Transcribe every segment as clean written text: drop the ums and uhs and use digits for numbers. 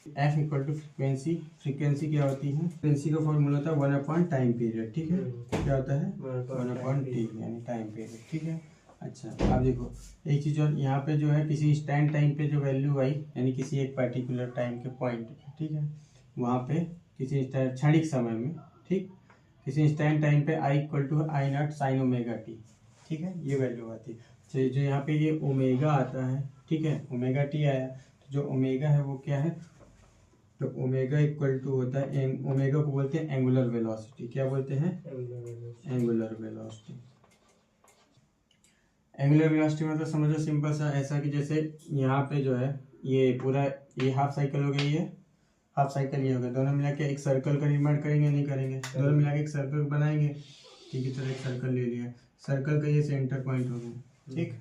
F equal to frequency. Frequency क्या होती है? फ्रिक्वेंसी का फॉर्मूला होता है 1 टाइम पीरियड। ठीक है, क्या होता है? 1/t यानी टाइम पीरियड। ठीक है। अच्छा, अब देखो एक चीज़ और, यहाँ पे जो है किसी स्टैंड टाइम पे जो वैल्यू आई यानी किसी एक पर्टिकुलर टाइम के पॉइंट, ठीक है, वहाँ पे किसी क्षणिक समय में, ठीक, किसी स्टैंड टाइम पे I equal to I0 sine omega t. ठीक है, ये वैल्यू आती है। तो जो यहाँ पे ये ओमेगा आता है, ठीक है, ओमेगा टी आया, तो जो ओमेगा है वो क्या है? तो ओमेगा इक्वल टू होता है, ओमेगा को बोलते हैं एंगुलर वेलोसिटी। क्या बोलते हैं? Angular velocity. एंगुलर वेलोसिटी मतलब समझो सिंपल सा ऐसा कि जैसे यहाँ पे जो है ये पूरा ये हाफ साइकिल हो गई, ये हाफ साइकिल ये हो गया, दोनों मिला के एक सर्कल का निर्माण करेंगे, नहीं करेंगे? दोनों मिला के एक सर्कल बनाएंगे। ठीक है, चलो एक सर्कल ले लिया, सर्कल का ये सेंटर पॉइंट हो गया। ठीक,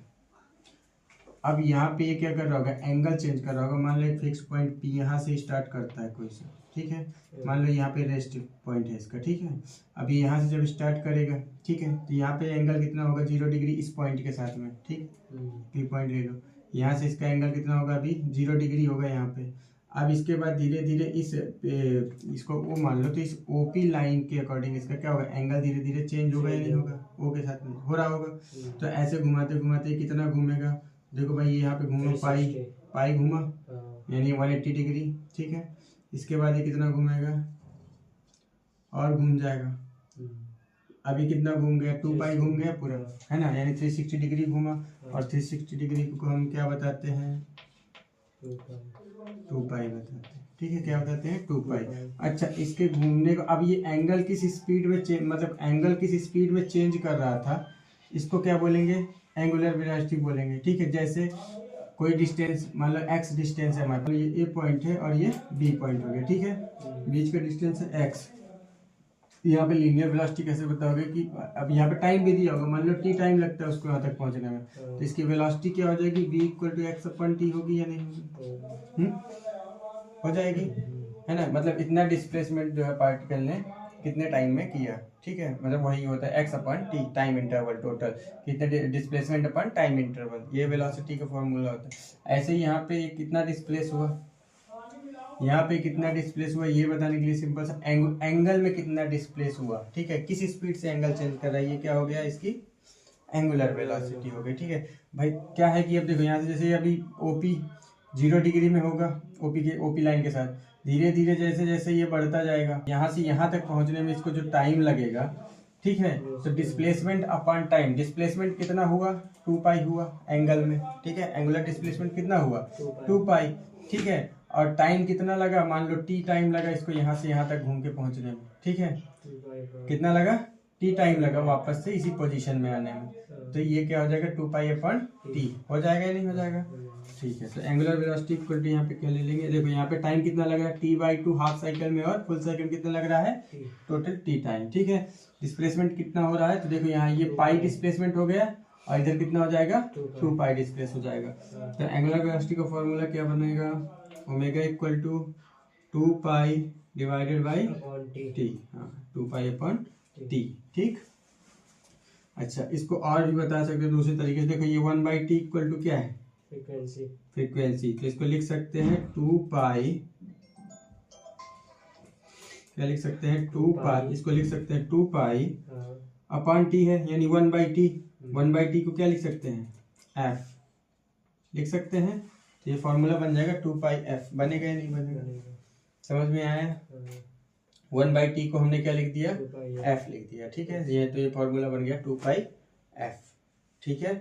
अब यहाँ पे ये क्या कर रहा होगा? एंगल चेंज कर रहा होगा। मान लो एक फिक्स पॉइंट पी यहाँ से स्टार्ट करता है कोई सा, ठीक है, मान लो यहाँ पे रेस्ट पॉइंट है इसका। ठीक है, अभी यहाँ से जब स्टार्ट करेगा, ठीक है, तो यहाँ पे एंगल कितना होगा? 0 डिग्री इस पॉइंट के साथ में। ठीक, पी पॉइंट ले लो, यहाँ से इसका एंगल कितना होगा? अभी 0 डिग्री होगा यहाँ पे। अब इसके बाद धीरे धीरे इसको वो मान लो, तो इस ओपी लाइन के अकॉर्डिंग इसका क्या होगा? एंगल धीरे धीरे चेंज होगा या नहीं होगा? ओ के साथ में हो रहा होगा। तो ऐसे घुमाते घुमाते कितना घूमेगा? देखो भाई, ये यहाँ पे घूमा पाई घूमा यानी 180 डिग्री। ठीक है, इसके बाद ये कितना घूमेगा? और घूम जाएगा। अभी कितना घूम गया? 2 पाई घूम गया पूरा, है ना, यानी 360 डिग्री घूमा। और 360 डिग्री को हम क्या बताते हैं? 2 पाई बताते हैं। ठीक है, क्या बताते हैं? 2 पाई। अच्छा, इसके घूमने को अब ये एंगल किस स्पीड में मतलब एंगल किस स्पीड में चेंज कर रहा था, इसको क्या बोलेंगे? एंगुलर वेलोसिटी बोलेंगे। ठीक है, जैसे कोई डिस्टेंस, मान लो x डिस्टेंस है हमारे पास, ये a पॉइंट है और ये b पॉइंट हो गया। ठीक है, बीच का डिस्टेंस है x। यहाँ पे लीनियर वेलोसिटी कैसे बताओगे? कि अब यहाँ पे टाइम भी दिया होगा, मान लो t टाइम लगता है उसको यहाँ तक पहुँचने में, तो इसकी वेलोसिटी क्या हो जाएगी? v इक्वल टू x/t होगी या नहीं होगी? हो जाएगी, है ना। मतलब इतना डिस्प्लेसमेंट जो है पार्टिकल ने कितने टाइम में किया। ठीक है, मतलब वही होता है x/t, टाइम इंटरवल टोटल, कितने डिस्प्लेसमेंट अपन टाइम इंटरवल, ये वेलोसिटी का फॉर्मूला होता है। ऐसे ही यहाँ पे कितना डिस्प्लेस हुआ, यहाँ पे कितना डिस्प्लेस हुआ, ये बताने के लिए सिंपल सा एंगल में कितना डिस्प्लेस हुआ। ठीक है, किस स्पीड से एंगल चेंज कर रहा है, ये क्या हो गया? इसकी एंगुलर वेलोसिटी हो गई। ठीक है भाई, क्या है कि अब देखो यहाँ से जैसे अभी ओपी 0 डिग्री में होगा, ओपी लाइन के साथ, धीरे धीरे जैसे जैसे ये बढ़ता जाएगा, यहाँ से यहाँ तक पहुँचने में इसको जो टाइम लगेगा, ठीक है, तो डिस्प्लेसमेंट अपॉन टाइम, डिस्प्लेसमेंट कितना हुआ? 2 पाई हुआ एंगल में। ठीक है, एंगुलर डिस्प्लेसमेंट कितना हुआ? 2 पाई। ठीक है, और टाइम कितना लगा? मान लो t टाइम लगा इसको यहाँ से यहाँ तक घूम के पहुँचने में। ठीक है, कितना लगा? t टाइम लगा वापस से इसी पोजीशन में आने में। तो ये क्या हो जाएगा? 2 पाई/t हो जाएगा या नहीं हो जाएगा? ठीक है, तो एंगुलर वेलोसिटी इक्वल टू यहाँ पे क्या ले लेंगे? देखो यहाँ पे टाइम कितना लग रहा है? t/2 हाफ साइकिल में, और फुल साइकिल कितना लग रहा है? Total t time. ठीक है, डिस्प्लेसमेंट कितना हो रहा है? तो देखो यहाँ ये पाई डिस्प्लेसमेंट हो गया, और इधर कितना हो जाएगा? 2 पाई डिस्प्लेस हो जाएगा। तो एंगुलर वेलोसिटी का फॉर्मूला क्या बनेगा? Omega equal to 2 pi divided by T. हाँ, 2 पाई/t। ठीक, अच्छा, इसको और भी बता सकते हैं दूसरे तरीके से। देखो ये 1/t इक्वल टू क्या है? फ्रीक्वेंसी। तो इसको लिख सकते हैं 2 पाई, क्या लिख सकते हैं? 2 पाई, इसको लिख सकते हैं 2 पाई अपॉन t है, यानी 1/t। 1/t को क्या लिख सकते हैं? f लिख सकते हैं। तो ये फॉर्मूला बन जाएगा 2 पाई f। बनेगा या नहीं बनेगा? समझ में आया? 1/t को हमने क्या लिख दिया? f लिख दिया। ठीक है, ये तो ये फॉर्मूला बन गया 2 पाई f। ठीक है।